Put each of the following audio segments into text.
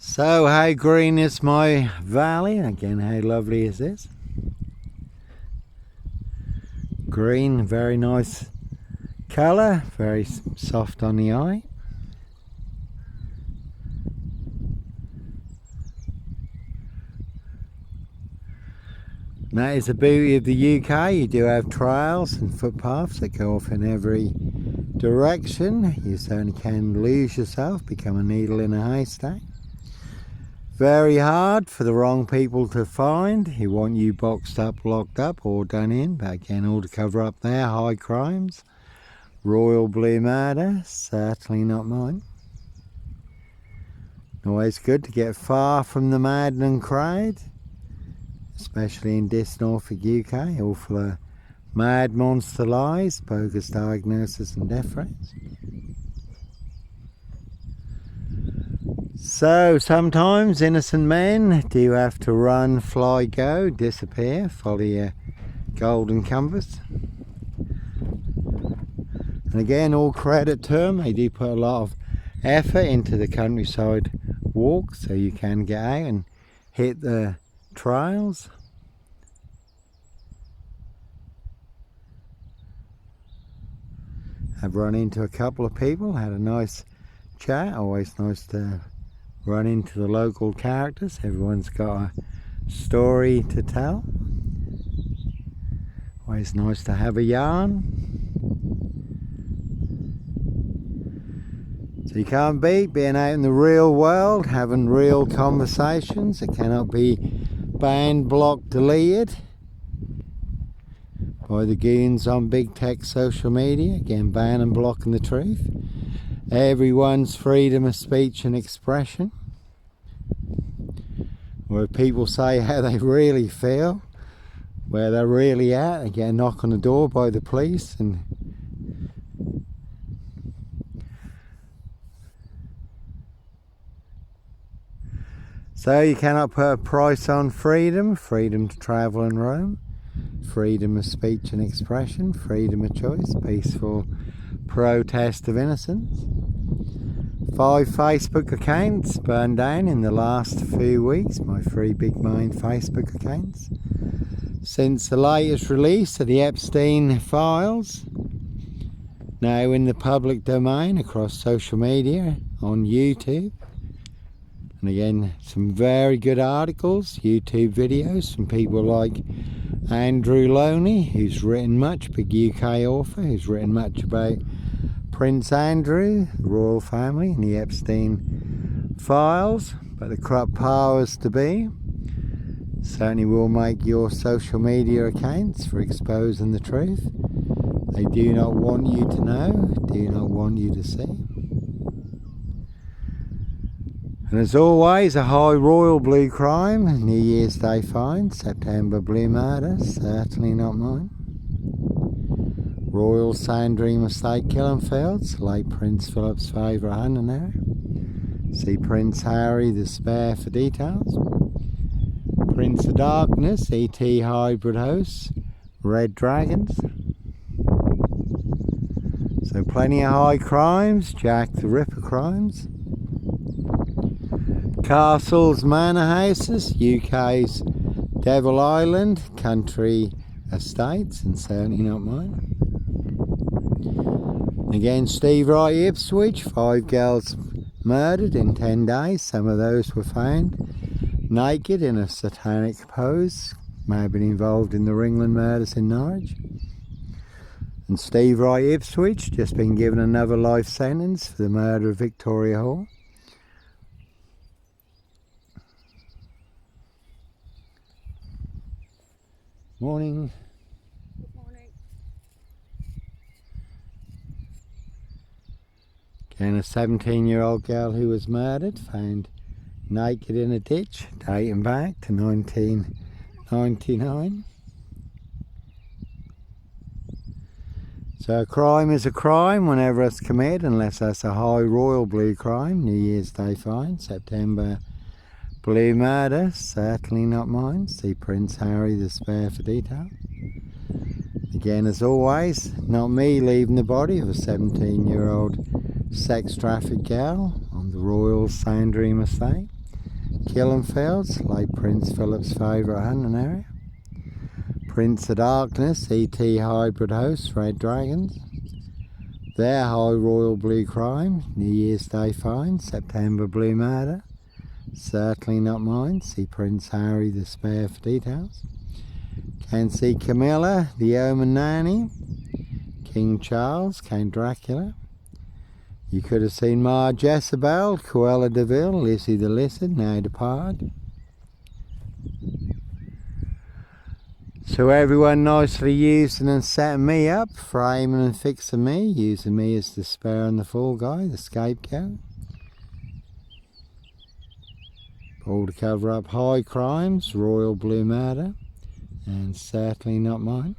So how green is my valley? Again, how lovely is this? Green, very nice colour, very soft on the eye. And that is the beauty of the UK. You do have trails and footpaths that go off in every direction. You certainly can lose yourself, become a needle in a haystack. Very hard for the wrong people to find who want you boxed up, locked up or done in, but again, all to cover up their high crimes. Royal blue murder, certainly not mine. Always good to get far from the maddening crowd, especially in this Norfolk UK, all full of mad monster lies, bogus diagnosis and death threats. So sometimes innocent men do have to run, fly, go, disappear, follow your golden compass. And again, all credit to them, they do put a lot of effort into the countryside walk so you can get out and hit the trails. I've run into a couple of people, had a nice chat. Always nice to run into the local characters. Everyone's got a story to tell. Always nice to have a yarn. So you can't beat being out in the real world, having real conversations. It cannot be banned, blocked, deleted by the goons on big tech social media. Again, banning, blocking the truth. Everyone's freedom of speech and expression, where people say how they really feel, where they're really at. They get a knock on the door by the police, and so you cannot put a price on freedom. Freedom to travel and roam, freedom of speech and expression, freedom of choice, peaceful protest of innocence. 5 Facebook accounts burned down in the last few weeks, my 3 big main Facebook accounts. Since the latest release of the Epstein files, now in the public domain across social media, on YouTube. And again, some very good articles, YouTube videos from people like Andrew Loney, who's written much, big UK author, who's written much about Prince Andrew, the royal family, and the Epstein files. But the corrupt powers to be certainly will make your social media accounts for exposing the truth. They do not want you to know, do not want you to see. And as always, a high royal blue crime, New Year's Day find, September blue murder, certainly not mine. Royal Sandringham estate killing fields, late Prince Philip's favourite hunting area. See Prince Harry the Spare for details. Prince of Darkness, ET hybrid hosts, red dragons. So plenty of high crimes, Jack the Ripper crimes. Castles, manor houses, UK's Devil Island, country estates, and certainly not mine. Again, Steve Wright, Ipswich, 5 girls murdered in 10 days. Some of those were found naked in a satanic pose. May have been involved in the Ringland murders in Norwich. And Steve Wright, Ipswich, just been given another life sentence for the murder of Victoria Hall. Morning. Good morning. Again, a 17-year-old girl who was murdered, found naked in a ditch, dating back to 1999. So a crime is a crime whenever it's committed, unless that's a high royal blue crime. New Year's Day fine, September blue murder, certainly not mine. See Prince Harry the Spare for detail. Again, as always, not me leaving the body of a 17-year-old sex trafficked girl on the Royal Sandringham estate. killing fields, like Prince Philip's favourite hunting area. Prince of Darkness, E.T. hybrid hosts, red dragons. Their high royal blue crime, New Year's Day fine, September blue murder. Certainly not mine. See Prince Harry the Spare for details. Can see Camilla, the Omen Nanny. King Charles, Count Dracula. You could have seen Ma Jezebel, Cruella de Vil, Lizzie the Lizard, now departed. So everyone nicely using and setting me up, framing and fixing me, using me as the spare and the fall guy, the scapegoat. All to cover up high crimes, royal blue murder, and certainly not mine.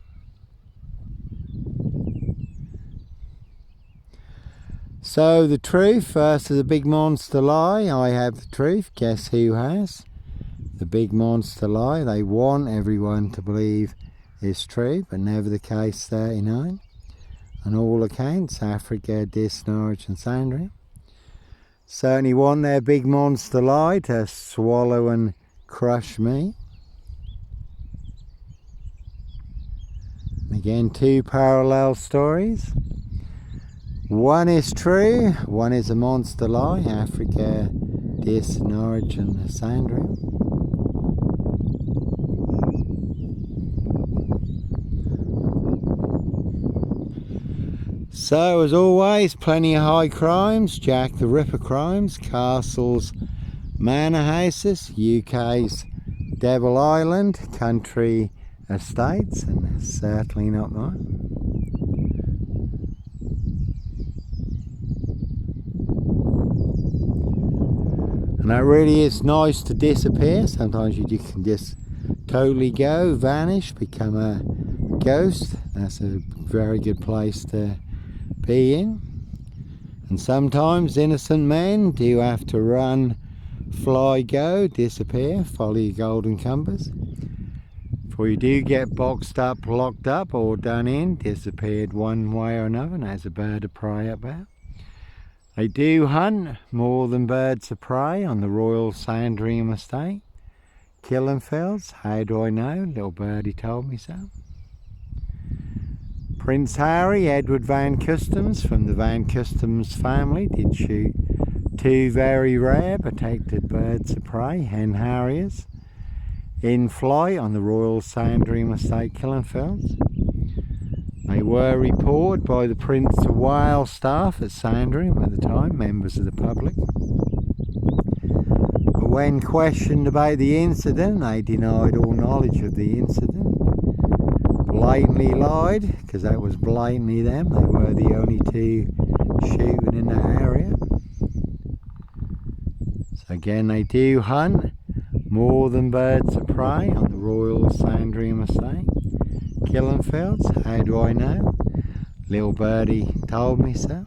So the truth versus a big monster lie. I have the truth. Guess who has? The big monster lie. They want everyone to believe is true, but never the case 39. On all accounts, Africa, Dis, Norwich and Sandringham. Certainly want their big monster lie to swallow and crush me. Again, two parallel stories. One is true, one is a monster lie. Africa, Dis, Norwich and Sandringham. So, as always, plenty of high crimes, Jack the Ripper crimes, castles, manor houses, UK's Devil Island, country estates, and certainly not mine. And that really is nice to disappear. Sometimes you can just totally go, vanish, become a ghost. That's a very good place to be in. And sometimes innocent men do have to run, fly, go, disappear, follow your golden compass. For you do get boxed up, locked up or done in, disappeared one way or another, and there's a bird of prey up there. They do hunt more than birds of prey on the Royal Sandringham estate. Killing fields, how do I know? Little birdie told me so. Prince Harry, Edward Van Customs from the Van Customs family, did shoot two very rare protected birds of prey, hen harriers, in flight on the Royal Sandringham estate killing fields. They were reported by the Prince of Wales staff at Sandringham at the time, members of the public. But when questioned about the incident, they denied all knowledge of the incident. Blatantly lied, because that was blatantly them. They were the only two shooting in that area. So again, they do hunt more than birds of prey on the Royal Sandringham estate. Killing fields, how do I know? Little birdie told me so.